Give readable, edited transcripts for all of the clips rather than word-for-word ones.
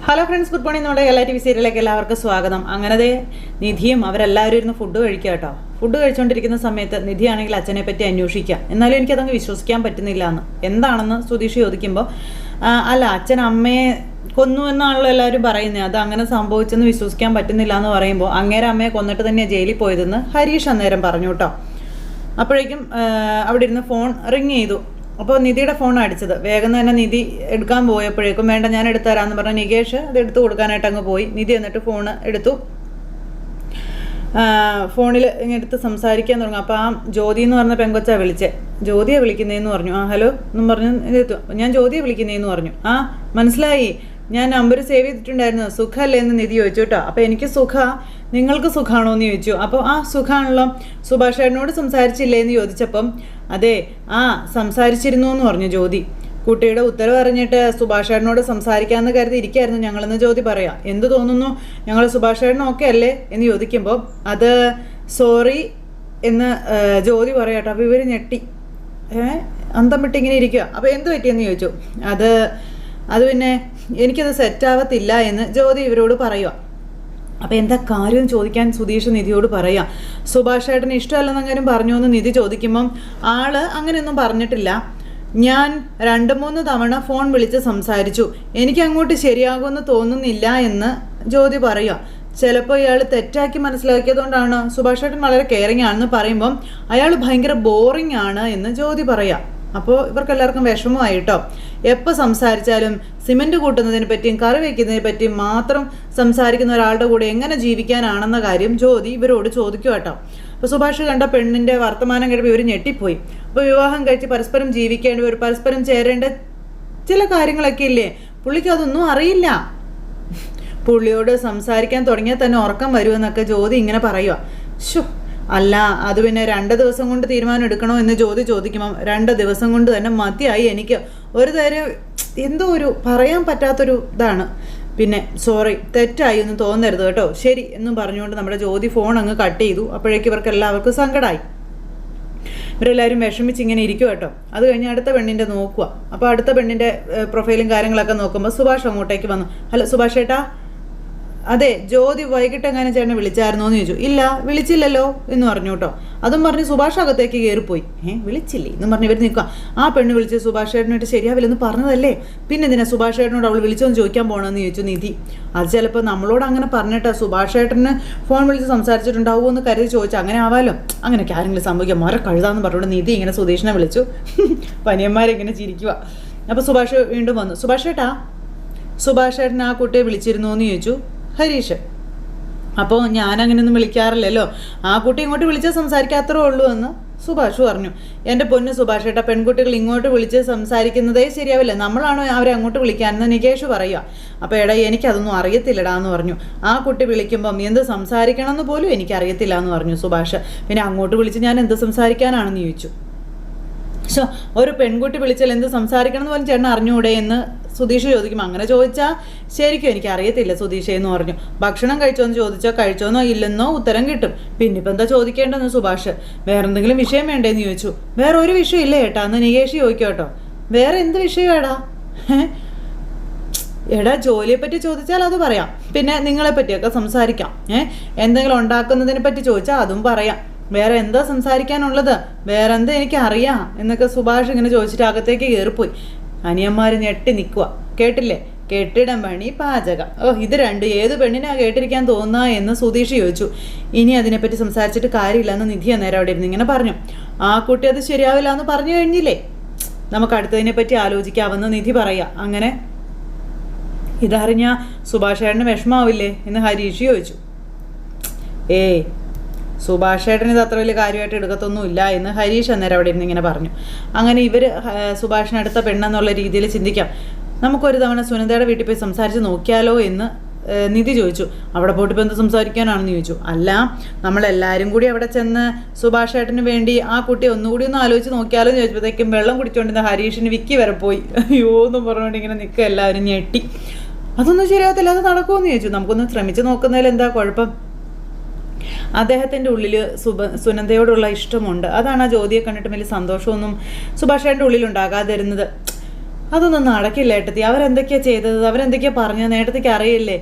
Hello friends, good morning. നമ്മുടെ എല്ലാ TV സീരിയലിലേക്ക് എല്ലാവർക്കും സ്വാഗതം. അങ്ങനെ നിധിയും അവരെല്ലാവരും ഇരുന്ന് ഫുഡ് കഴിക്കുക കേട്ടോ. ഫുഡ് കഴിച്ചുകൊണ്ടിരിക്കുന്ന സമയത്ത് നിധിയാണെങ്കിൽ അച്ഛനെ പറ്റി അന്വേഷിക്കുക. എന്നാലും എനിക്കതങ്ങ് വിശ്വസിക്കാൻ പറ്റുന്നില്ല എന്ന്. എന്താണെന്ന് സുധീഷ് ചോദിക്കുമ്പോൾ അല്ല, അച്ഛൻ അമ്മയെ കൊന്നു എന്നാണല്ലോ എല്ലാവരും പറയുന്നത്, അത് അങ്ങനെ സംഭവിച്ചെന്ന് വിശ്വസിക്കാൻ പറ്റുന്നില്ല എന്ന് പറയുമ്പോൾ അങ്ങേരെ അമ്മയെ കൊന്നിട്ട് തന്നെയാണ് ജയിലിൽ പോയതെന്ന് ഹരീഷ് അന്നേരം പറഞ്ഞു കേട്ടോ. അപ്പോഴേക്കും അവിടെ ഇരുന്ന് ഫോൺ റിങ് ചെയ്തു. അപ്പോൾ നിധിയുടെ ഫോൺ അടിച്ചത്. വേഗം തന്നെ നിധി എടുക്കാൻ പോയപ്പോഴേക്കും വേണ്ട ഞാൻ എടുത്തു തരാമെന്ന് പറഞ്ഞ നികേഷ് അത് എടുത്തു കൊടുക്കാനായിട്ട് അങ്ങ് പോയി. നിധി എന്നിട്ട് ഫോൺ എടുത്തു. ഫോണിൽ എടുത്ത് സംസാരിക്കാൻ തുടങ്ങും. അപ്പോൾ ആ ജ്യോതി എന്ന് പറഞ്ഞ പെങ്കൊച്ചാണ് വിളിച്ചേ. ജ്യോതിയെ വിളിക്കുന്നതെന്ന് പറഞ്ഞു. ഹലോ എന്നും പറഞ്ഞു എത്തും. ഞാൻ ജ്യോതിയെ വിളിക്കുന്നതെന്ന് പറഞ്ഞു. മനസ്സിലായി, ഞാൻ നമ്പർ സേവ് ചെയ്തിട്ടുണ്ടായിരുന്നു. സുഖമല്ലേ എന്ന് നിധി ചോദിച്ചു കേട്ടോ. അപ്പോൾ എനിക്ക് സുഖ, നിങ്ങൾക്ക് സുഖമാണോ എന്ന് ചോദിച്ചു. അപ്പോൾ സുഖമാണല്ലോ. സുഭാഷ് ചേട്ടനോട് സംസാരിച്ചില്ലേ എന്ന് ചോദിച്ചപ്പം അതെ സംസാരിച്ചിരുന്നു എന്ന് പറഞ്ഞു ജ്യോതി. കുട്ടിയുടെ ഉത്തരവ് അറിഞ്ഞിട്ട് സുഭാഷ് ചേട്ടനോട് സംസാരിക്കാമെന്ന് കരുതി ഇരിക്കായിരുന്നു ഞങ്ങളെന്ന് ജ്യോതി പറയാം. എന്ത് തോന്നുന്നു, ഞങ്ങൾ സുഭാഷ് ചേട്ടൻ ഓക്കെ അല്ലേ എന്ന് ചോദിക്കുമ്പോൾ അത് സോറി എന്ന് ജ്യോതി പറയാട്ടോ. അപ്പോൾ ഇവർ ഞെട്ടി അന്തം വിട്ട് ഇങ്ങനെ ഇരിക്കുക. അപ്പോൾ എന്ത് പറ്റിയെന്ന് ചോദിച്ചു. അത് പിന്നെ എനിക്കത് സെറ്റാവത്തില്ല എന്ന് ജ്യോതി ഇവരോട് പറയുക. അപ്പോൾ എന്താ കാര്യം ചോദിക്കാൻ സുധീഷ് നിധിയോട് പറയാം. സുഭാഷ് ചേട്ടന് ഇഷ്ടമല്ലെന്നെങ്കിലും പറഞ്ഞു എന്ന് നിധി ചോദിക്കുമ്പം ആള് അങ്ങനെയൊന്നും പറഞ്ഞിട്ടില്ല. ഞാൻ 2-3 തവണ ഫോൺ വിളിച്ച് സംസാരിച്ചു, എനിക്ക് അങ്ങോട്ട് ശരിയാകുമെന്ന് തോന്നുന്നില്ല എന്ന് ജ്യോതി പറയുക. ചിലപ്പോൾ ഇയാൾ തെറ്റാക്കി മനസ്സിലാക്കിയതുകൊണ്ടാണ്. സുഭാഷ് ചേട്ടൻ വളരെ കെയറിങ് ആണെന്ന് പറയുമ്പം അയാൾ ഭയങ്കര ബോറിംഗ് ആണ് എന്ന് ജ്യോതി പറയാം. അപ്പോൾ ഇവർക്കെല്ലാവർക്കും വിഷമമായിട്ടോ. എപ്പോൾ സംസാരിച്ചാലും സിമെൻറ്റ് കൂട്ടുന്നതിനെ പറ്റിയും കറി വയ്ക്കുന്നതിനെ പറ്റിയും മാത്രം സംസാരിക്കുന്ന ഒരാളുടെ കൂടെ എങ്ങനെ ജീവിക്കാനാണെന്ന കാര്യം ജ്യോതി ഇവരോട് ചോദിക്കും കേട്ടോ. അപ്പോൾ സുഭാഷ് കണ്ട പെണ്ണിൻ്റെ വർത്തമാനം കഴിയുമ്പോൾ ഇവർ ഞെട്ടിപ്പോയി. അപ്പോൾ വിവാഹം കഴിച്ച് പരസ്പരം ജീവിക്കേണ്ടവർ പരസ്പരം ചേരേണ്ട ചില കാര്യങ്ങളൊക്കെ ഇല്ലേ, പുള്ളിക്ക് അതൊന്നും അറിയില്ല. പുള്ളിയോട് സംസാരിക്കാൻ തുടങ്ങിയാൽ തന്നെ ഉറക്കം വരുമെന്നൊക്കെ ജ്യോതി ഇങ്ങനെ പറയുക. അല്ല, അത് പിന്നെ 2 ദിവസം കൊണ്ട് തീരുമാനം എടുക്കണോ എന്ന് ജ്യോതി ചോദിക്കുമ്പം 2 ദിവസം കൊണ്ട് തന്നെ മതിയായി. എനിക്ക് ഒരു തരം എന്തോ ഒരു പറയാൻ പറ്റാത്തൊരു ഇതാണ്. പിന്നെ സോറി, തെറ്റായി ഒന്നും തോന്നരുത് കേട്ടോ, ശരി എന്നും പറഞ്ഞുകൊണ്ട് നമ്മുടെ ജ്യോതി ഫോൺ അങ്ങ് കട്ട് ചെയ്തു. അപ്പോഴേക്കും ഇവർക്ക് എല്ലാവർക്കും സങ്കടമായി. ഇവരെല്ലാവരും വിഷമിച്ച് ഇങ്ങനെ ഇരിക്കും കേട്ടോ. അത് കഴിഞ്ഞ് അടുത്ത പെണ്ണിൻ്റെ നോക്കുക. അപ്പോൾ അടുത്ത പെണ്ണിൻ്റെ പ്രൊഫൈലും കാര്യങ്ങളൊക്കെ നോക്കുമ്പോൾ സുഭാഷ് അങ്ങോട്ടേക്ക് വന്നു. ഹലോ സുഭാഷ് ഏട്ടാ, അതെ ജ്യോതി വൈകിട്ട് എങ്ങനെ ചേട്ടനെ വിളിച്ചായിരുന്നോ എന്ന് ചോദിച്ചു. ഇല്ല, വിളിച്ചില്ലല്ലോ എന്ന് പറഞ്ഞു കേട്ടോ. അതും പറഞ്ഞ് സുഭാഷ് അകത്തേക്ക് കയറിപ്പോയി. വിളിച്ചില്ലേ എന്നും പറഞ്ഞ് ഇവർ നിൽക്കുക. ആ പെണ്ണ് വിളിച്ച് സുഭാഷ് ചേട്ടനായിട്ട് ശരിയാവില്ലെന്ന് പറഞ്ഞതല്ലേ, പിന്നെ എന്തിനാ സുഭാഷ് ചേട്ടനോട് അവൾ വിളിച്ചോന്ന് ചോദിക്കാൻ പോകണമെന്ന് ചോദിച്ചു നിധി. അത് ചിലപ്പോൾ നമ്മളോട് അങ്ങനെ പറഞ്ഞിട്ടാ സുഭാഷ് ചേട്ടന് ഫോൺ വിളിച്ച് സംസാരിച്ചിട്ടുണ്ടാവുമോ എന്ന് കരുതി ചോദിച്ചു. അങ്ങനെ ആവാലോ, അങ്ങനെയൊക്കെ ആരെങ്കിലും സംഭവിക്കാം, മര കഴുതാന്ന് പറഞ്ഞുകൊണ്ട് നിധി ഇങ്ങനെ സുധീഷിനെ വിളിച്ചു. പനിയന്മാരിങ്ങനെ ചിരിക്കുക. അപ്പോൾ സുഭാഷ് വീണ്ടും വന്നു. സുഭാഷ് ചേട്ടാ, സുഭാഷ് ചേട്ടൻ ആ കുട്ടിയെ വിളിച്ചിരുന്നു എന്ന് ചോദിച്ചു ഹരീഷ്. അപ്പോൾ ഞാനങ്ങനെയൊന്നും വിളിക്കാറില്ലല്ലോ, ആ കുട്ടി ഇങ്ങോട്ട് വിളിച്ചാൽ സംസാരിക്കാത്രേ ഉള്ളൂ എന്ന് സുഭാഷ് പറഞ്ഞു. എൻ്റെ പൊന്ന് സുഭാഷ് ഏട്ടാ, പെൺകുട്ടികൾ ഇങ്ങോട്ട് വിളിച്ച് സംസാരിക്കുന്നതേ ശരിയാവില്ല, നമ്മളാണോ അവരെ അങ്ങോട്ട് വിളിക്കാനെന്ന് നികേഷ് പറയുക. അപ്പോൾ എടാ എനിക്കതൊന്നും അറിയത്തില്ലടാ എന്ന് പറഞ്ഞു. ആ കുട്ടി വിളിക്കുമ്പം എന്ത് സംസാരിക്കണം എന്ന് പോലും എനിക്കറിയത്തില്ല എന്ന് പറഞ്ഞു സുഭാഷ്. പിന്നെ അങ്ങോട്ട് വിളിച്ച് ഞാൻ എന്ത് സംസാരിക്കാനാണെന്ന് ചോദിച്ചു. ഒരു പെൺകുട്ടി വിളിച്ചാൽ എന്ത് സംസാരിക്കണം എന്ന് പോലും ചേട്ടൻ അറിഞ്ഞൂടെ എന്ന് സുധീഷ് ചോദിക്കും. അങ്ങനെ ചോദിച്ചാൽ ശരിക്കും എനിക്ക് അറിയത്തില്ല സുധീഷ് എന്ന് പറഞ്ഞു. ഭക്ഷണം കഴിച്ചോന്ന് ചോദിച്ചാൽ കഴിച്ചോന്നോ ഇല്ലെന്നോ ഉത്തരം കിട്ടും, പിന്നെ ഇപ്പം എന്താ ചോദിക്കേണ്ടെന്ന് സുഭാഷ്. വേറെ എന്തെങ്കിലും വിഷയം വേണ്ടേന്ന് ചോദിച്ചു. വേറെ ഒരു വിഷയം ഇല്ലേ ഏട്ടാ എന്ന് നികേഷ് ചോദിക്കും കേട്ടോ. വേറെ എന്ത് വിഷയം എടാ ജോലിയെ പറ്റി ചോദിച്ചാൽ അത് പറയാം, പിന്നെ നിങ്ങളെ പറ്റിയൊക്കെ സംസാരിക്കാം. എന്തെങ്കിലും ഉണ്ടാക്കുന്നതിനെ പറ്റി ചോദിച്ചാൽ അതും പറയാം. വേറെ എന്താ സംസാരിക്കാനുള്ളത്, വേറെ എന്താ എനിക്ക് അറിയാം എന്നൊക്കെ സുഭാഷ് ഇങ്ങനെ ചോദിച്ചിട്ട് അകത്തേക്ക് കയറിപ്പോയി. അനിയന്മാർ ഞെട്ടി നിൽക്കുക. കേട്ടില്ലേ, കെട്ടിടം പണി പാചകം, ഇത് രണ്ടും ഏത് പെണ്ണിനാ കേട്ടിരിക്കാൻ തോന്നുക എന്ന് സുധീഷ് ചോദിച്ചു. ഇനി അതിനെപ്പറ്റി സംസാരിച്ചിട്ട് കാര്യമില്ല എന്ന് നിധി അന്നേരം അവിടെ ഇരുന്ന് ഇങ്ങനെ പറഞ്ഞു. ആ കുട്ടി അത് ശരിയാവില്ല എന്ന് പറഞ്ഞു കഴിഞ്ഞില്ലേ, നമുക്ക് അടുത്തതിനെ പറ്റി ആലോചിക്കാമെന്ന് നിധി പറയുക. അങ്ങനെ ഇതറിഞ്ഞ സുഭാഷ് ചേട്ടന് വിഷമാവില്ലേ എന്ന് ഹരീഷ് ചോദിച്ചു. സുഭാഷ് ചേട്ടൻ ഇത് അത്ര വലിയ കാര്യമായിട്ട് എടുക്കത്തൊന്നുമില്ല എന്ന് ഹരീഷ് അന്നേരം അവിടെ ഇരുന്ന് ഇങ്ങനെ പറഞ്ഞു. അങ്ങനെ ഇവർ സുഭാഷിന് അടുത്ത പെണ്ണെന്നുള്ള രീതിയിൽ ചിന്തിക്കാം. നമുക്കൊരു തവണ സുനന്ദയുടെ വീട്ടിൽ പോയി സംസാരിച്ച് നോക്കിയാലോ എന്ന് നിധി ചോദിച്ചു. അവിടെ പോയിട്ട് ഇപ്പോൾ എന്ത് സംസാരിക്കാനാണെന്ന് ചോദിച്ചു. അല്ല, നമ്മളെല്ലാവരും കൂടി അവിടെ ചെന്ന് സുഭാഷ് ചേട്ടന് വേണ്ടി ആ കുട്ടി ഒന്നുകൂടി ഒന്ന് ആലോചിച്ച് നോക്കിയാലോ എന്ന് ചോദിച്ചപ്പോഴത്തേക്കും വെള്ളം കുടിച്ചുകൊണ്ടിരുന്ന ഹരീഷിന് വിക്കി വരെ പോയി. അയ്യോ എന്നും പറഞ്ഞുകൊണ്ട് ഇങ്ങനെ നിൽക്കുക. എല്ലാവരും ഞെട്ടി. അതൊന്നും ശരിയാകത്തില്ല, അത് നടക്കുമെന്ന് ചോദിച്ചു. നമുക്കൊന്ന് ശ്രമിച്ച് നോക്കുന്നതിൽ എന്താ കുഴപ്പം, അദ്ദേഹത്തിൻ്റെ ഉള്ളിൽ സുനന്ദയോടുള്ള ഇഷ്ടമുണ്ട്, അതാണ് ആ ജ്യോതിയെ കണ്ടിട്ട് വലിയ സന്തോഷമൊന്നും സുഭാഷേൻ്റെ ഉള്ളിലുണ്ടാകാതിരുന്നത്. അതൊന്നും നടക്കില്ല ഏട്ടത്തി. അവരെന്തൊക്കെയാണ് ചെയ്തത്, അവരെന്തൊക്കെയാണ് പറഞ്ഞത് ഏട്ടത്തിക്ക് അറിയില്ലേ?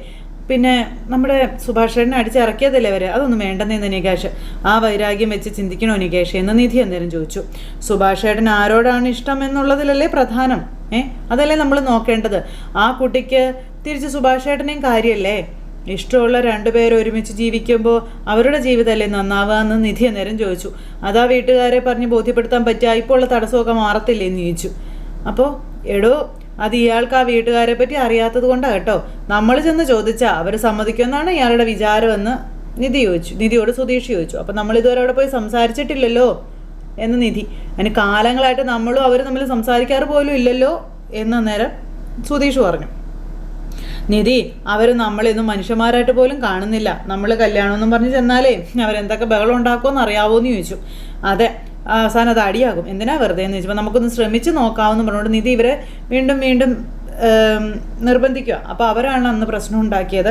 പിന്നെ നമ്മുടെ സുഭാഷേട്ടനെ അടിച്ചിറക്കിയതല്ലേ അവർ, അതൊന്നും വേണ്ടെന്നേന്ന് നികേഷ്. ആ വൈരാഗ്യം വെച്ച് ചിന്തിക്കണോ നികേഷ് എന്ന് നിധി അന്നേരം ചോദിച്ചു. സുഭാഷേട്ടൻ ആരോടാണ് ഇഷ്ടം എന്നുള്ളതിലല്ലേ പ്രധാനം? അതല്ലേ നമ്മൾ നോക്കേണ്ടത്. ആ കുട്ടിക്ക് തിരിച്ച് സുഭാഷേട്ടനെയും കാര്യമല്ലേ? ഇഷ്ടമുള്ള രണ്ടുപേരും ഒരുമിച്ച് ജീവിക്കുമ്പോൾ അവരുടെ ജീവിതമല്ലേ നന്നാവുക എന്ന് നിധി അന്നേരം ചോദിച്ചു. അതാ വീട്ടുകാരെ പറഞ്ഞ് ബോധ്യപ്പെടുത്താൻ പറ്റുക, ഇപ്പോൾ ഉള്ള തടസ്സമൊക്കെ മാറത്തില്ലേ എന്ന് ചോദിച്ചു. അപ്പോൾ എടോ, അത് ഇയാൾക്ക് ആ വീട്ടുകാരെ പറ്റി അറിയാത്തത് കൊണ്ടാണ് കേട്ടോ. നമ്മൾ ചെന്ന് ചോദിച്ചാൽ അവർ സമ്മതിക്കുമെന്നാണ് ഇയാളുടെ വിചാരമെന്ന് നിധിയോട് സുധീഷ് ചോദിച്ചു. അപ്പം നമ്മൾ ഇതുവരെ അവിടെ പോയി സംസാരിച്ചിട്ടില്ലല്ലോ എന്ന് നിധി. അതിന് കാലങ്ങളായിട്ട് നമ്മളും അവർ തമ്മിൽ സംസാരിക്കാറ് പോലും ഇല്ലല്ലോ എന്ന് നേരം സുധീഷ് പറഞ്ഞു. നിധി, അവർ നമ്മളിന്നും മനുഷ്യന്മാരായിട്ട് പോലും കാണുന്നില്ല. നമ്മൾ കല്യാണമെന്നും പറഞ്ഞ് ചെന്നാലേ അവരെന്തൊക്കെ ബഹളം ഉണ്ടാക്കുമെന്ന് അറിയാവോ എന്ന് ചോദിച്ചു. അതെ, അവസാനം അത് അടിയാകും, എന്തിനാ വെറുതെ എന്ന് ചോദിച്ചപ്പോൾ നമുക്കൊന്ന് ശ്രമിച്ച് നോക്കാമെന്ന് പറഞ്ഞുകൊണ്ട് നിധി ഇവരെ വീണ്ടും വീണ്ടും നിർബന്ധിക്കുക. അപ്പോൾ അവരാണ് അന്ന് പ്രശ്നം ഉണ്ടാക്കിയത്.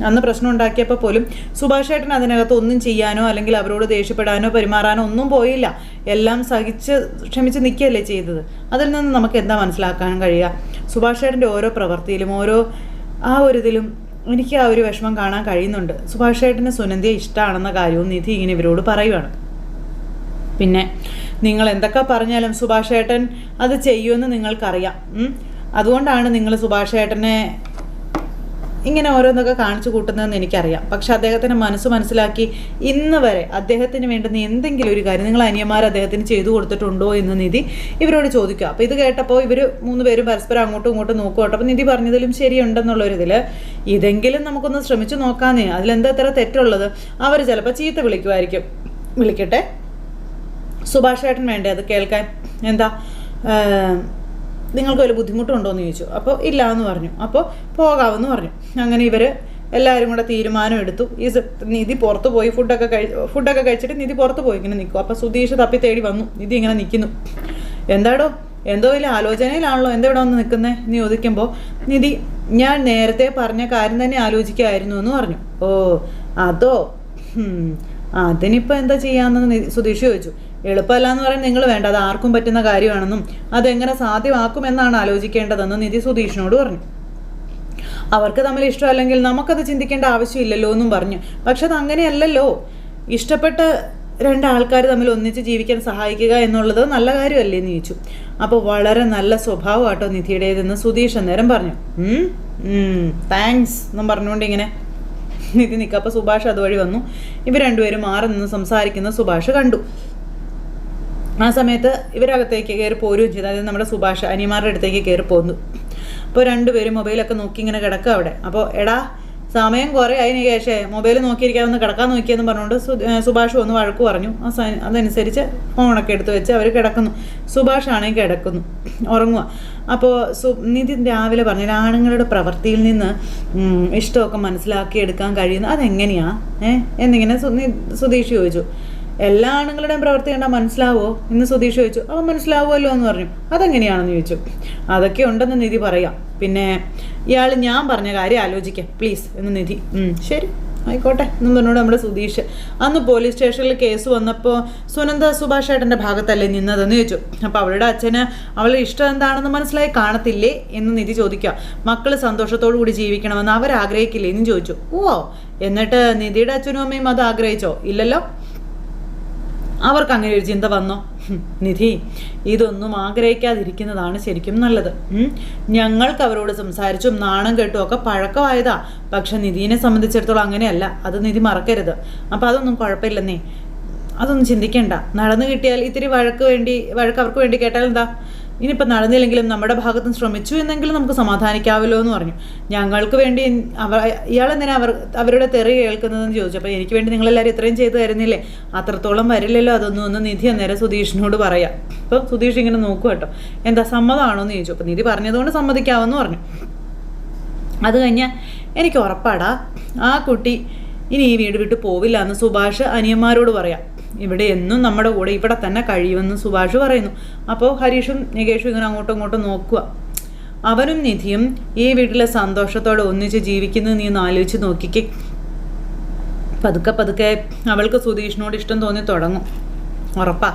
അന്ന് പ്രശ്നം ഉണ്ടാക്കിയപ്പോൾ പോലും സുഭാഷ് ഏട്ടൻ അതിനകത്ത് ഒന്നും ചെയ്യാനോ അല്ലെങ്കിൽ അവരോട് ദേഷ്യപ്പെടാനോ പെരുമാറാനോ ഒന്നും പോയില്ല. എല്ലാം ക്ഷമിച്ച് നിൽക്കുകയല്ലേ ചെയ്തത്. അതിൽ നിന്ന് നമുക്ക് എന്താ മനസ്സിലാക്കാൻ കഴിയുക? സുഭാഷ് ഏട്ടൻ്റെ ഓരോ പ്രവൃത്തിയിലും ഓരോ ആ ഒരു ഇതിലും എനിക്ക് ആ ഒരു വിഷമം കാണാൻ കഴിയുന്നുണ്ട്. സുഭാഷ് ഏട്ടന് സുനന്ദയെ ഇഷ്ടമാണെന്ന കാര്യവും നിധി ഇങ്ങനെ ഇവരോട് പറയുവാണ്. പിന്നെ നിങ്ങൾ എന്തൊക്കെ പറഞ്ഞാലും സുഭാഷ് ഏട്ടൻ അത് ചെയ്യുമെന്ന് നിങ്ങൾക്കറിയാം. അതുകൊണ്ടാണ് നിങ്ങൾ സുഭാഷ് ഏട്ടനെ ഇങ്ങനെ ഓരോന്നൊക്കെ കാണിച്ചു കൂട്ടുന്നതെന്ന് എനിക്കറിയാം. പക്ഷെ അദ്ദേഹത്തിൻ്റെ മനസ്സിലാക്കി ഇന്ന് വരെ അദ്ദേഹത്തിന് വേണ്ടുന്ന എന്തെങ്കിലും ഒരു കാര്യം നിങ്ങൾ അനിയന്മാർ അദ്ദേഹത്തിന് ചെയ്തു കൊടുത്തിട്ടുണ്ടോ എന്ന് നിധി ഇവരോട് ചോദിക്കുക. അപ്പോൾ ഇത് കേട്ടപ്പോൾ ഇവർ 3 പേരും പരസ്പരം അങ്ങോട്ടും ഇങ്ങോട്ടും നോക്കുക. അപ്പോൾ നിധി പറഞ്ഞതിലും ശരിയുണ്ടെന്നുള്ളൊരിതിൽ ഇതെങ്കിലും നമുക്കൊന്ന് ശ്രമിച്ചു നോക്കാമെന്നേ. അതിലെന്താ ഇത്ര തെറ്റുള്ളത്? അവർ ചിലപ്പോൾ ചീത്ത വിളിക്കുമായിരിക്കും. വിളിക്കട്ടെ, സുഭാഷ് ഏട്ടൻ വേണ്ടേ അത് കേൾക്കാൻ? എന്താ നിങ്ങൾക്ക് വല്ല ബുദ്ധിമുട്ടുണ്ടോ എന്ന് ചോദിച്ചു. അപ്പോൾ ഇല്ല എന്ന് പറഞ്ഞു. അപ്പോൾ പോകാമെന്ന് പറഞ്ഞു. അങ്ങനെ ഇവർ എല്ലാവരും കൂടെ തീരുമാനം എടുത്തു. നിധി പുറത്ത് പോയി ഫുഡൊക്കെ കഴിച്ചിട്ട് നിധി പുറത്ത് പോയി ഇങ്ങനെ നിൽക്കും. അപ്പോൾ സുധീഷ് തപ്പി തേടി വന്നു. നിധി ഇങ്ങനെ നിൽക്കുന്നു. എന്താടോ, എന്തോ വലിയ ആലോചനയിലാണല്ലോ, എന്താ ഇവിടെ വന്ന് നിൽക്കുന്നത് എന്ന് ചോദിക്കുമ്പോൾ നിധി, ഞാൻ നേരത്തെ പറഞ്ഞ കാര്യം തന്നെ ആലോചിക്കുമായിരുന്നു എന്ന് പറഞ്ഞു. ഓ അതോ, അതിനിപ്പോൾ എന്താ ചെയ്യാമെന്ന് സുധീഷ് ചോദിച്ചു. എളുപ്പമല്ല എന്ന് പറയാൻ നിങ്ങൾ വേണ്ട, അത് ആർക്കും പറ്റുന്ന കാര്യമാണെന്നും അതെങ്ങനെ സാധ്യമാക്കുമെന്നാണ് ആലോചിക്കേണ്ടതെന്നും നിധി സുധീഷിനോട് പറഞ്ഞു. അവർക്ക് തമ്മിൽ ഇഷ്ടമല്ലെങ്കിൽ നമുക്കത് ചിന്തിക്കേണ്ട ആവശ്യമില്ലല്ലോ എന്നും പറഞ്ഞു. പക്ഷെ അത് അങ്ങനെയല്ലല്ലോ. ഇഷ്ടപ്പെട്ട 2 ആൾക്കാർ തമ്മിൽ ഒന്നിച്ച് ജീവിക്കാൻ സഹായിക്കുക എന്നുള്ളത് നല്ല കാര്യമല്ലേ എന്ന് ചോദിച്ചു. അപ്പോൾ വളരെ നല്ല സ്വഭാവം കേട്ടോ നിധിയുടേതെന്ന് സുധീഷ് അന്നേരം പറഞ്ഞു. താങ്ക്സ് എന്നും പറഞ്ഞുകൊണ്ട് ഇങ്ങനെ നിധി നിൽക്കുക. അപ്പോൾ സുഭാഷ് അതുവഴി വന്നു. ഇവർ രണ്ടുപേരും മാറി നിന്ന് സംസാരിക്കുന്ന സുഭാഷ് കണ്ടു. ആ സമയത്ത് ഇവരകത്തേക്ക് കയറി പോരുകയും ചെയ്തു. അതായത് നമ്മുടെ സുഭാഷ് അനിയന്മാരുടെ അടുത്തേക്ക് കയറി പോന്നു. അപ്പോൾ രണ്ടുപേരും മൊബൈലൊക്കെ നോക്കി ഇങ്ങനെ കിടക്കുക അവിടെ. അപ്പോൾ എടാ, സമയം കുറേ അതിന് ശേഷേ മൊബൈൽ നോക്കിയിരിക്കാമെന്ന് കിടക്കാൻ നോക്കിയെന്ന് പറഞ്ഞുകൊണ്ട് സുഭാഷ് ഒന്ന് വഴക്ക് പറഞ്ഞു. അതനുസരിച്ച് ഫോണൊക്കെ എടുത്ത് വെച്ച് അവർ കിടക്കുന്നു. സുഭാഷ് ആണെങ്കിൽ കിടക്കുന്നു, ഉറങ്ങുക. അപ്പോൾ നിധി രാവിലെ പറഞ്ഞു, ആണുങ്ങളുടെ പ്രവൃത്തിയിൽ നിന്ന് ഇഷ്ടമൊക്കെ മനസ്സിലാക്കിയെടുക്കാൻ കഴിയുന്നു, അതെങ്ങനെയാ എന്നിങ്ങനെ സുധീഷ് ചോദിച്ചു. എല്ലാ ആണുങ്ങളുടെയും പ്രവൃത്തി കണ്ടാൽ മനസ്സിലാവോ എന്ന് സുധീഷ് ചോദിച്ചു. അവൻ മനസ്സിലാവുമല്ലോ എന്ന് പറഞ്ഞു. അതെങ്ങനെയാണെന്ന് ചോദിച്ചു. അതൊക്കെ ഉണ്ടെന്ന് നിധി പറയാം. പിന്നെ ഇയാൾ ഞാൻ പറഞ്ഞ കാര്യം ആലോചിക്കാം പ്ലീസ് എന്ന് നിധി. ശരി ആയിക്കോട്ടെ എന്നും പറഞ്ഞോട് നമ്മുടെ സുധീഷ്. അന്ന് പോലീസ് സ്റ്റേഷനിൽ കേസ് വന്നപ്പോൾ സുനന്ദ സുഭാഷ് ഏട്ടൻ്റെ ഭാഗത്തല്ലേ നിന്നതെന്ന് ചോദിച്ചു. അപ്പോൾ അവളുടെ അച്ഛന് അവളുടെ ഇഷ്ടം എന്താണെന്ന് മനസ്സിലായി കാണത്തില്ലേ എന്ന് നിധി ചോദിക്കുക. മക്കൾ സന്തോഷത്തോടു കൂടി ജീവിക്കണമെന്ന് അവരാഗ്രഹിക്കില്ലേ എന്നും ചോദിച്ചു. ഓ, എന്നിട്ട് നിധിയുടെ അച്ഛനും അമ്മയും അത് ആഗ്രഹിച്ചോ? ഇല്ലല്ലോ. അവർക്ക് അങ്ങനെ ഒരു ചിന്ത വന്നോ? നിധി, ഇതൊന്നും ആഗ്രഹിക്കാതിരിക്കുന്നതാണ് ശരിക്കും നല്ലത്. ഞങ്ങൾക്ക് അവരോട് സംസാരിച്ചും നാണം കെട്ടും ഒക്കെ പഴക്കമായതാ. പക്ഷെ നിധീനെ സംബന്ധിച്ചിടത്തോളം അങ്ങനെയല്ല, അത് നിധി മറക്കരുത്. അപ്പം അതൊന്നും കുഴപ്പമില്ലെന്നേ, അതൊന്നും ചിന്തിക്കണ്ട. നടന്നു കിട്ടിയാൽ ഇത്തിരി വഴക്ക് അവർക്ക് വേണ്ടി കേട്ടാൽ എന്താ? ഇനിയിപ്പോൾ നടന്നില്ലെങ്കിലും നമ്മുടെ ഭാഗത്തും ശ്രമിച്ചു എന്നെങ്കിലും നമുക്ക് സമാധാനിക്കാമല്ലോ എന്ന് പറഞ്ഞു. ഞങ്ങൾക്ക് വേണ്ടി ഇയാളെന്തിനാ അവരുടെ തെറി കേൾക്കുന്നതെന്ന് ചോദിച്ചു. അപ്പോൾ എനിക്ക് വേണ്ടി നിങ്ങളെല്ലാവരും ഇത്രയും ചെയ്തു തരുന്നില്ലേ, അത്രത്തോളം വരില്ലല്ലോ അതൊന്നും ഒന്ന് നിധി അന്നേരം സുധീഷിനോട് പറയാം. അപ്പോൾ സുധീഷ് ഇങ്ങനെ നോക്കുക കേട്ടോ. എന്താ സമ്മതമാണോ എന്ന് ചോദിച്ചു. അപ്പോൾ നിധി പറഞ്ഞതുകൊണ്ട് സമ്മതിക്കാമെന്ന് പറഞ്ഞു. അത് കഴിഞ്ഞാൽ എനിക്ക് ഉറപ്പാടാ ആ കുട്ടി ഇനി ഈ വീട് വിട്ട് പോവില്ല എന്ന് സുഭാഷ് അനിയന്മാരോട് പറയാം. ഇവിടെ എന്നും നമ്മുടെ കൂടെ ഇവിടെ തന്നെ കഴിയുമെന്ന് സുഭാഷ് പറയുന്നു. അപ്പോൾ ഹരീഷും നികേഷും ഇങ്ങനെ അങ്ങോട്ടും ഇങ്ങോട്ടും നോക്കുക. അവനും നിധിയും ഈ വീട്ടിലെ സന്തോഷത്തോടെ ഒന്നിച്ച് ജീവിക്കുന്നത് നീ ഒന്ന് ആലോചിച്ച് നോക്കിക്കേ. പതുക്കെ അവൾക്ക് സുധീഷിനോട് ഇഷ്ടം തോന്നി തുടങ്ങും. ഉറപ്പാ.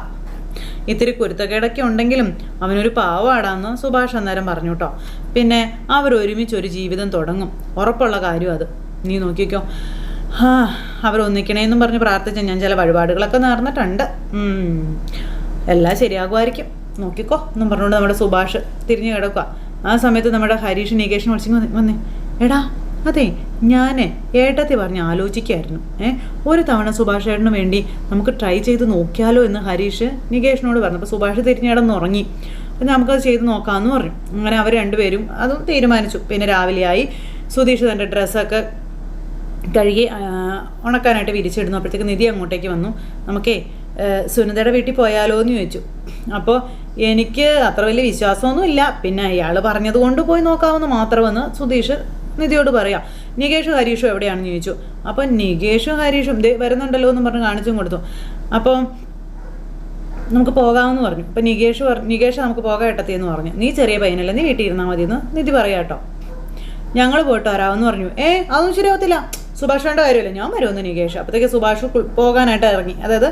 ഇത്തിരി കുരുത്തക്കേടൊക്കെ ഉണ്ടെങ്കിലും അവനൊരു പാവാടാന്ന് സുഭാഷ് അന്നേരം പറഞ്ഞു കേട്ടോ. പിന്നെ അവരൊരുമിച്ച് ഒരു ജീവിതം തുടങ്ങും, ഉറപ്പുള്ള കാര്യം അത്, നീ നോക്കിക്കോ. അവരൊന്നിക്കണേന്നും പറഞ്ഞ് പ്രാർത്ഥിച്ച ഞാൻ ചില വഴിപാടുകളൊക്കെ നേർന്നിട്ടുണ്ട്. എല്ലാം ശരിയാകുമായിരിക്കും, നോക്കിക്കോ എന്നും പറഞ്ഞുകൊണ്ട് നമ്മുടെ സുഭാഷ് തിരിഞ്ഞു കിടക്കുക. ആ സമയത്ത് നമ്മുടെ ഹരീഷ് നികേഷിനെ വിളിച്ചു വന്നേ, എടാ അതെ ഞാൻ ഏട്ടത്തി പറഞ്ഞ് ആലോചിക്കായിരുന്നു, ഒരു തവണ സുഭാഷ് ഏട്ടന് വേണ്ടി നമുക്ക് ട്രൈ ചെയ്ത് നോക്കിയാലോ എന്ന് ഹരീഷ് നികേഷിനോട് പറഞ്ഞു. അപ്പോൾ സുഭാഷ് തിരിഞ്ഞിടന്നുറങ്ങി. അപ്പം നമുക്കത് ചെയ്ത് നോക്കാമെന്ന് പറഞ്ഞു. അങ്ങനെ അവർ രണ്ടുപേരും അതും തീരുമാനിച്ചു. പിന്നെ രാവിലെയായി സുധീഷ് തൻ്റെ ഡ്രസ്സൊക്കെ കഴുകി ഉണക്കാനായിട്ട് വിരിച്ചിടുന്നു. അപ്പോഴത്തേക്ക് നിധി അങ്ങോട്ടേക്ക് വന്നു. നമുക്കേ സുനന്ദയുടെ വീട്ടിൽ പോയാലോ എന്ന് ചോദിച്ചു. അപ്പോൾ എനിക്ക് അത്ര വലിയ വിശ്വാസമൊന്നും ഇല്ല, പിന്നെ അയാൾ പറഞ്ഞത് കൊണ്ട് പോയി നോക്കാമെന്ന് മാത്രമെന്ന് സുധീഷ് നിധിയോട് പറയാം. നികേഷും ഹരീഷും എവിടെയാണെന്ന് ചോദിച്ചു. അപ്പോൾ നികേഷും ഹരീഷും വരുന്നുണ്ടല്ലോ എന്ന് പറഞ്ഞ് കാണിച്ചും കൊടുത്തു. അപ്പോൾ നമുക്ക് പോകാമെന്ന് പറഞ്ഞു. അപ്പോൾ നികേഷ് നമുക്ക് പോകാം ഏട്ടത്തിയെന്ന് പറഞ്ഞു. നീ ചെറിയ പയ്യനല്ലേ, നീ വീട്ടിൽ ഇരുന്നാൽ മതി എന്ന് നിധി പറയാം കേട്ടോ. ഞങ്ങൾ പോയിട്ട് വരാമെന്ന് പറഞ്ഞു. അതൊന്നും ശരിയാവത്തില്ല, സുഭാഷിൻ്റെ കാര്യമല്ലേ, ഞാൻ വരുമെന്ന് നികേഷ്. അപ്പോഴത്തേക്ക് സുഭാഷ് പോകാനായിട്ട് ഇറങ്ങി, അതായത്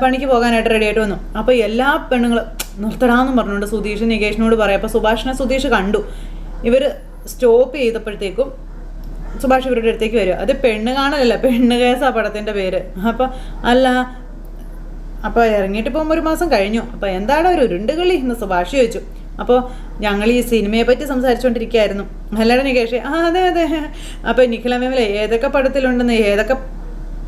പണിക്ക് പോകാനായിട്ട് റെഡിയായിട്ട് വന്നു. അപ്പോൾ എല്ലാ പെണ്ണുങ്ങളും നിർത്തടാമെന്നും പറഞ്ഞുകൊണ്ട് സുധീഷ് നികേഷിനോട് പറയാം. അപ്പോൾ സുഭാഷിനെ സുധീഷ് കണ്ടു. ഇവർ സ്റ്റോപ്പ് ചെയ്തപ്പോഴത്തേക്കും സുഭാഷ് ഇവരുടെ അടുത്തേക്ക് വരും. അത് പെണ്ണ് കാണലല്ല, പെണ്ണ് കേസാ പടത്തിൻ്റെ പേര്. അപ്പോൾ ഇറങ്ങിയിട്ട് പോകുമ്പോൾ 1 മാസം കഴിഞ്ഞു. അപ്പോൾ എന്താണ് ഒരു ഉരുണ്ടുകളി എന്ന് സുഭാഷ് ചോദിച്ചു. അപ്പോൾ ഞങ്ങൾ ഈ സിനിമയെ പറ്റി സംസാരിച്ചുകൊണ്ടിരിക്കുകയായിരുന്നു. അല്ലടാ നികേഷ്? അതെ. അപ്പോൾ നിഖില മേമലെ ഏതൊക്കെ പടത്തിലുണ്ടെന്ന്, ഏതൊക്കെ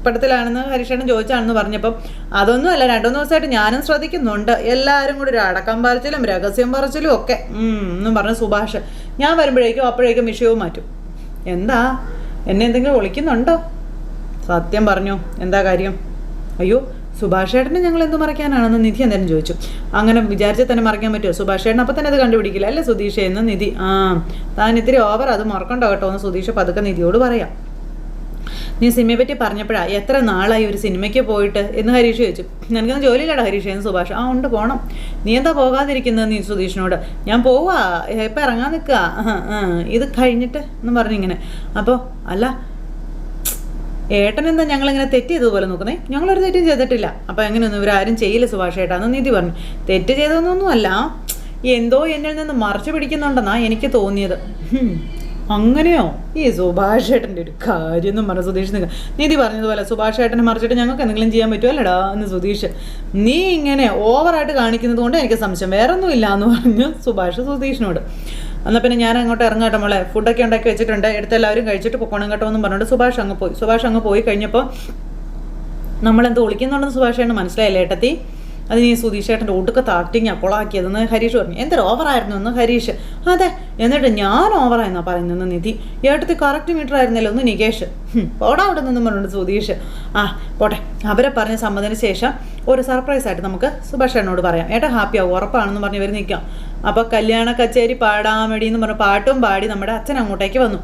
പടത്തിലാണെന്ന് ഹരീഷേട്ടൻ ചോദിച്ചാണെന്ന് പറഞ്ഞപ്പം അതൊന്നും അല്ല, 2-3 ദിവസമായിട്ട് ഞാനും ശ്രദ്ധിക്കുന്നുണ്ട്, എല്ലാവരും കൂടി ഒരു അടക്കം പറച്ചിലും രഹസ്യം പറച്ചിലും ഒക്കെ എന്നും പറഞ്ഞ് സുഭാഷ്. ഞാൻ അപ്പോഴേക്കും വിഷയവും മാറ്റും. എന്താ എന്നെ എന്തെങ്കിലും ഒളിക്കുന്നുണ്ടോ? സത്യം പറഞ്ഞോ, എന്താ കാര്യം? അയ്യോ സുഭാഷ് ഏട്ടനെ ഞങ്ങൾ എന്ത് മറയ്ക്കാനാണെന്ന് നിധി എന്തായാലും ചോദിച്ചു. അങ്ങനെ വിചാരിച്ചാൽ തന്നെ മറയ്ക്കാൻ പറ്റുമോ? സുഭാഷ് ഏട്ടൻ അപ്പം തന്നെ അത് കണ്ടുപിടിക്കില്ല അല്ലേ സുധീഷ് എന്ന് നിധി. താൻ ഇത്തിരി ഓവർ, അത് മറക്കണ്ടോ കേട്ടോ എന്ന് സുധീഷ് പതുക്കെ നിധിയോട് പറയാം. നീ സിനിമയെ പറ്റി പറഞ്ഞപ്പോഴാണ് എത്ര നാളായി ഒരു സിനിമയ്ക്ക് പോയിട്ട് എന്ന് ഹരീഷ് ചോദിച്ചു. നിനക്കൊന്നും ജോലിയില്ലടാ ഹരീഷ് എന്ന് സുഭാഷ്. ഉണ്ട് പോകണം. നീ എന്താ പോകാതിരിക്കുന്നത് നീ സുധീഷിനോട്? ഞാൻ പോവാ, ഇപ്പം ഇറങ്ങാൻ നിൽക്കുക, ഇത് കഴിഞ്ഞിട്ട് എന്ന് പറഞ്ഞിങ്ങനെ. അപ്പോൾ അല്ല ഏട്ടൻ എന്താ ഞങ്ങളിങ്ങനെ തെറ്റ് ചെയ്തതുപോലെ നോക്കുന്നേ? ഞങ്ങളൊരു തെറ്റും ചെയ്തിട്ടില്ല. അപ്പോൾ എങ്ങനെയൊന്നും ഇവരാരും ചെയ്യില്ല സുഭാഷ് ഏട്ടാന്ന് നിധി പറഞ്ഞു. തെറ്റ് ചെയ്തതൊന്നുമല്ല, എന്തോ എന്നിൽ നിന്ന് മറച്ചു പിടിക്കുന്നുണ്ടെന്നാ എനിക്ക് തോന്നിയത്. അങ്ങനെയോ? ഈ സുഭാഷ് ഏട്ടൻ്റെ ഒരു കാര്യം എന്നും പറഞ്ഞു സുധീഷ് നിൽക്കുക. നിധി പറഞ്ഞതുപോലെ സുഭാഷ് ഏട്ടനെ മറിച്ചിട്ട് ഞങ്ങൾക്ക് എന്തെങ്കിലും ചെയ്യാൻ പറ്റുമല്ലടാ എന്ന് സുധീഷ്. നീ ഇങ്ങനെ ഓവറായിട്ട് കാണിക്കുന്നത് കൊണ്ട് എനിക്ക് സംശയം, വേറൊന്നും ഇല്ല എന്ന് പറഞ്ഞു സുഭാഷ് സുധീഷിനോട്. എന്നാൽ പിന്നെ ഞാൻ അങ്ങോട്ട് ഇറങ്ങാട്ടെ മോളെ, ഫുഡൊക്കെ ഉണ്ടാക്കി വെച്ചിട്ടുണ്ട്, എടുത്തെല്ലാവരും കഴിച്ചിട്ട് പൊക്കോണം കേട്ടോ എന്നും പറഞ്ഞിട്ട് സുഭാഷ് അങ്ങ് പോയി കഴിഞ്ഞപ്പോൾ നമ്മളെന്തോ ഒളിക്കുന്നുണ്ടെന്ന് സുഭാഷ് ഏട്ടന് മനസ്സിലായില്ലേ ഏട്ടത്തി? അത് നീ സുധീഷ് ഏട്ടൻ്റെ ഒടുക്കത്തെ ആക്ടിങ്ങാണ് കൊളാക്കിയതെന്ന് ഹരീഷ് പറഞ്ഞു. എന്തൊരു ഓവറായിരുന്നു എന്ന് ഹരീഷ്. അതെ, എന്നിട്ട് ഞാൻ ഓവറായെന്നാ പറയുന്നത് നിധി. ഏട്ടത്തി കറക്റ്റ് മീറ്റർ ആയിരുന്നല്ലോ ഒന്ന് നികേഷ്. പോടാ അവിടെ നിന്നും പറഞ്ഞിട്ട് സുധീഷ്. പോട്ടെ, അവരെ പറഞ്ഞ സമ്മതിന് ശേഷം ഒരു സർപ്രൈസായിട്ട് നമുക്ക് സുഭാഷ് ഏട്ടനോട് പറയാം. ഏട്ടാ ഹാപ്പിയാവും ഉറപ്പാണെന്ന് പറഞ്ഞ് ഇവർ നിൽക്കാം. അപ്പോൾ കല്യാണ കച്ചേരി പാടാമടി എന്ന് പറഞ്ഞ് പാട്ടും പാടി നമ്മുടെ അച്ഛൻ അങ്ങോട്ടേക്ക് വന്നു.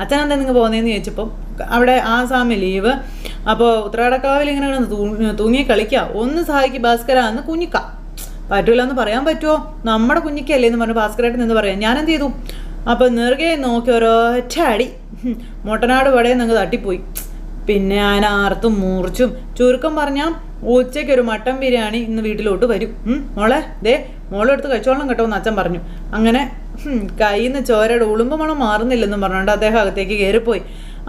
അച്ഛൻ എന്താ നിങ്ങൾ പോകുന്നതെന്ന് ചോദിച്ചപ്പം അവിടെ ആസാമിൽ ലീവ്. അപ്പോൾ ഉത്രാടക്കാവിൽ ഇങ്ങനെ തൂങ്ങി കളിക്കുക, ഒന്ന് സഹായിക്ക് ഭാസ്കര എന്ന് കുഞ്ഞിക്ക. പറ്റൂല എന്ന് പറയാൻ പറ്റുമോ? നമ്മുടെ കുഞ്ഞിക്കല്ലേ എന്ന് പറഞ്ഞ് ഭാസ്കരായിട്ട് നിന്ന് പറയാം. ഞാൻ എന്ത് ചെയ്തു? അപ്പോൾ നെറുകെ നോക്കി ഒരൊറ്റ അടി മൊട്ടനാട് വടയിൽ നിങ്ങൾ തട്ടിപ്പോയി. പിന്നെ ആർത്തും മൂർച്ചും ചുരുക്കം പറഞ്ഞാൽ ഉച്ചയ്ക്ക് ഒരു മട്ടൻ ബിരിയാണി ഇന്ന് വീട്ടിലോട്ട് വരും. മോളെ മോളെടുത്ത് കഴിച്ചോളണം കേട്ടോ എന്ന് അച്ഛൻ പറഞ്ഞു. അങ്ങനെ കയ്യിൽ നിന്ന് ചോരയുടെ ഉളുമ്പ് മണം മാറുന്നില്ലെന്നും പറഞ്ഞുകൊണ്ട് അദ്ദേഹം അകത്തേക്ക് കയറിപ്പോയി.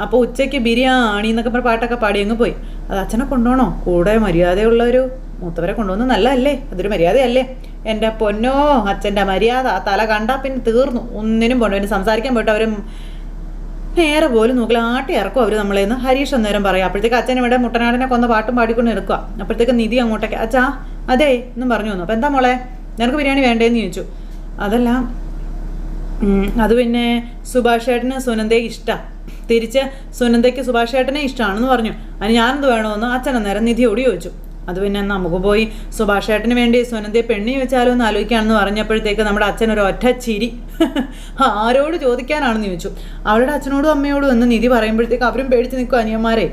അപ്പോൾ ഉച്ചയ്ക്ക് ബിരിയാണി എന്നൊക്കെ പറഞ്ഞ പാട്ടൊക്കെ പാടി അങ്ങ് പോയി. അത് അച്ഛനെ കൊണ്ടുപോകണോ? കൂടെ മര്യാദയുള്ളൊരു മൂത്തവരെ കൊണ്ടുവന്ന് നല്ലതല്ലേ? അതൊരു മര്യാദയല്ലേ? എൻ്റെ പൊന്നോ, അച്ഛൻ്റെ മര്യാദ ആ തല കണ്ടാൽ പിന്നെ തീർന്നു. ഒന്നിനും പോകണ്ട. പിന്നെ സംസാരിക്കാൻ പോയിട്ട് അവർ നേരെ പോലും നോക്കില്ല, ആട്ടി ഇറക്കും അവർ നമ്മളേന്ന് ഹരീഷ് അന്നേരം പറയാം. അപ്പോഴത്തേക്ക് അച്ഛൻ ഇവിടെ മുട്ടനാടിനെ കൊന്ന പാട്ടും പാടിക്കൊണ്ട് എടുക്കുക. അപ്പോഴത്തേക്ക് നിധി അങ്ങോട്ടേക്ക് അച്ഛാ അതെ എന്നും പറഞ്ഞു വന്നു. അപ്പോൾ എന്താ മോളെ നിനക്ക് ബിരിയാണി വേണ്ടേന്ന് ചോദിച്ചു. അതല്ല, അത് പിന്നെ സുഭാഷ് ഏട്ടന് സുനന്ദയെ ഇഷ്ടമാണ്, തിരിച്ച് സുനന്ദയ്ക്ക് സുഭാഷ് ഏട്ടനെ ഇഷ്ടമാണെന്ന് പറഞ്ഞു. അതിന് ഞാനെന്ത് വേണമെന്ന് അച്ഛൻ അന്നേരം നിധിയോട് ചോദിച്ചു. അത് പിന്നെ നമുക്ക് പോയി സുഭാഷ് ഏട്ടന് വേണ്ടി സുനന്ദയെ പെണ്ണി വെച്ചാലോ എന്ന് ആലോചിക്കുകയാണെന്ന് പറഞ്ഞപ്പോഴത്തേക്ക് നമ്മുടെ അച്ഛൻ ഒരു ഒറ്റ ചിരി. ആരോട് ചോദിക്കാനാണെന്ന് ചോദിച്ചു. അവരുടെ അച്ഛനോടും അമ്മയോടും എന്ന് നിധി പറയുമ്പോഴത്തേക്ക് അവരും പേടിച്ച് നിൽക്കും അനിയന്മാരെ.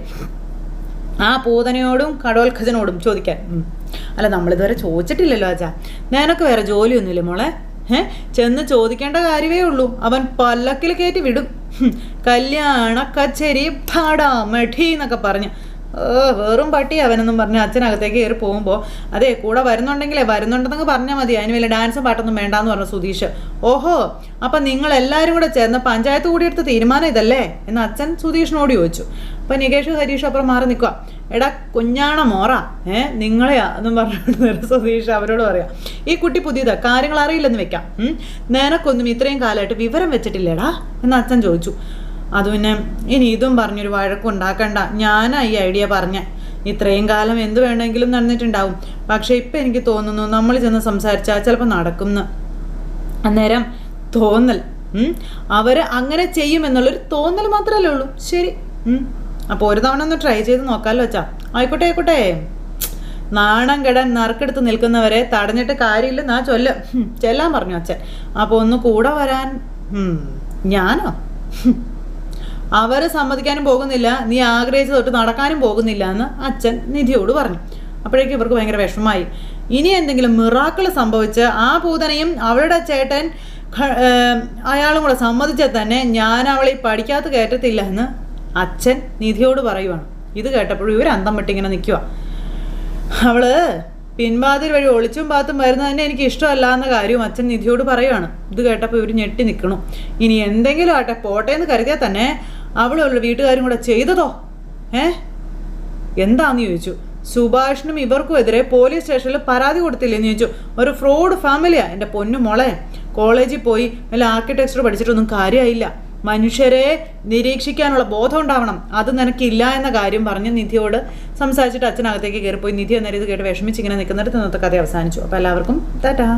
ആ പൂതനയോടും കടോൽഖജനോടും ചോദിക്കാൻ. അല്ല നമ്മളിതുവരെ ചോദിച്ചിട്ടില്ലല്ലോ അച്ഛാ. നിനക്ക് വേറെ ജോലിയൊന്നുമില്ല മോളെ? ചെന്ന് ചോദിക്കേണ്ട കാര്യമേ ഉള്ളൂ. അവൻ പല്ലക്കിൽ കയറ്റി വിടും. കല്യാണ കച്ചേരി പാടാ മഠി എന്നൊക്കെ പറഞ്ഞ് വെറും പട്ടി അവനെന്നും പറഞ്ഞ് അച്ഛനകത്തേക്ക് കയറി പോകുമ്പോൾ അതെ കൂടെ വരുന്നുണ്ടെന്നൊക്കെ പറഞ്ഞാൽ മതി, അതിന് വലിയ ഡാൻസും പാട്ടൊന്നും വേണ്ടാന്ന് പറഞ്ഞു സുധീഷ്. ഓഹോ, അപ്പം നിങ്ങൾ എല്ലാവരും കൂടെ ചേർന്ന് പഞ്ചായത്ത് കൂടിയെടുത്ത തീരുമാനം ഇതല്ലേ എന്ന് അച്ഛൻ സുധീഷിനോട് ചോദിച്ചു. അപ്പം നികേഷും ഹരീഷും അപ്പുറം മാറി നിൽക്കുക. എടാ കുഞ്ഞാണ മോറ, നിങ്ങളെയാ എന്നും പറഞ്ഞിട്ട് സുധീഷ് അവരോട് പറയാം, ഈ കുട്ടി പുതിയതാ, കാര്യങ്ങൾ അറിയില്ലെന്ന് വെക്കാം, നിനക്കൊന്നും ഇത്രയും കാലമായിട്ട് വിവരം വെച്ചിട്ടില്ലേടാ എന്ന് അച്ഛൻ ചോദിച്ചു. അത് പിന്നെ ഇനി ഇതും പറഞ്ഞൊരു വഴക്കുണ്ടാക്കണ്ട, ഞാനാ ഈ ഐഡിയ പറഞ്ഞ. ഇത്രയും കാലം എന്ത് വേണമെങ്കിലും നടന്നിട്ടുണ്ടാവും, പക്ഷെ ഇപ്പം എനിക്ക് തോന്നുന്നു നമ്മൾ ചെന്ന് സംസാരിച്ചാൽ ചിലപ്പോൾ നടക്കുമെന്ന്. അന്നേരം തോന്നൽ, അവർ അങ്ങനെ ചെയ്യുമെന്നുള്ളൊരു തോന്നൽ മാത്രമല്ലേ ഉള്ളൂ. ശരി, അപ്പോൾ ഒരു തവണ ഒന്ന് ട്രൈ ചെയ്ത് നോക്കാമല്ലോ അച്ഛാ. ആയിക്കോട്ടെ. നാണം കെടാൻ നറുക്കെടുത്ത് നിൽക്കുന്നവരെ തടഞ്ഞിട്ട് കാര്യമില്ലെന്നാ ചെല്ലാൻ പറഞ്ഞു അച്ഛൻ. അപ്പോൾ ഒന്ന് കൂടെ വരാൻ ഞാനോ? അവർ സമ്മതിക്കാനും പോകുന്നില്ല, നീ ആഗ്രഹിച്ച് തൊട്ട് നടക്കാനും പോകുന്നില്ല എന്ന് അച്ഛൻ നിധിയോട് പറഞ്ഞു. അപ്പോഴേക്കും ഇവർക്ക് ഭയങ്കര വിഷമമായി. ഇനി എന്തെങ്കിലും മിറാക്കിൾ സംഭവിച്ച് ആ പൂതനയും അവളുടെ ചേട്ടൻ അയാളും കൂടെ സമ്മതിച്ചാൽ തന്നെ ഞാൻ അവളെ പഠിക്കാത്ത കയറ്റത്തില്ല എന്ന് അച്ഛൻ നിധിയോട് പറയുവാണ്. ഇത് കേട്ടപ്പോഴും ഇവർ അന്തം വിട്ടിങ്ങനെ നിൽക്കുക. അവള് പിൻവാതിൽ വഴി ഒളിച്ചും പാത്തും വരുന്നത് തന്നെ എനിക്ക് ഇഷ്ടമല്ല എന്ന കാര്യവും അച്ഛൻ നിധിയോട് പറയുവാണ്. ഇത് കേട്ടപ്പോൾ ഇവർ ഞെട്ടി നിൽക്കണു. ഇനി എന്തെങ്കിലും ആട്ടെ പോട്ടെ എന്ന് കരുതിയാൽ തന്നെ അവളുള്ള വീട്ടുകാരും കൂടെ ചെയ്തതോ എന്താന്ന് ചോദിച്ചു. സുഭാഷിനും ഇവർക്കും എതിരെ പോലീസ് സ്റ്റേഷനിൽ പരാതി കൊടുത്തില്ലെന്ന് ചോദിച്ചു. ഒരു ഫ്രോഡ് ഫാമിലിയാ എൻ്റെ പൊന്നു മോളെ. കോളേജിൽ പോയി വല്ല ആർക്കിടെക്ചർ പഠിച്ചിട്ടൊന്നും കാര്യമായില്ല. മനുഷ്യരെ നിരീക്ഷിക്കാനുള്ള ബോധം ഉണ്ടാവണം, അത് നിനക്കില്ല എന്ന കാര്യം പറഞ്ഞ് നിധിയോട് സംസാരിച്ചിട്ട് അച്ഛനകത്തേക്ക് കയറിപ്പോയി. നിധി എന്നേരം ഇത് കേട്ട് വിഷമിച്ച് ഇങ്ങനെ നിൽക്കുന്നിടത്ത് ഇന്നത്തെ കഥ അവസാനിച്ചു. അപ്പോൾ എല്ലാവർക്കും ടാറ്റാ.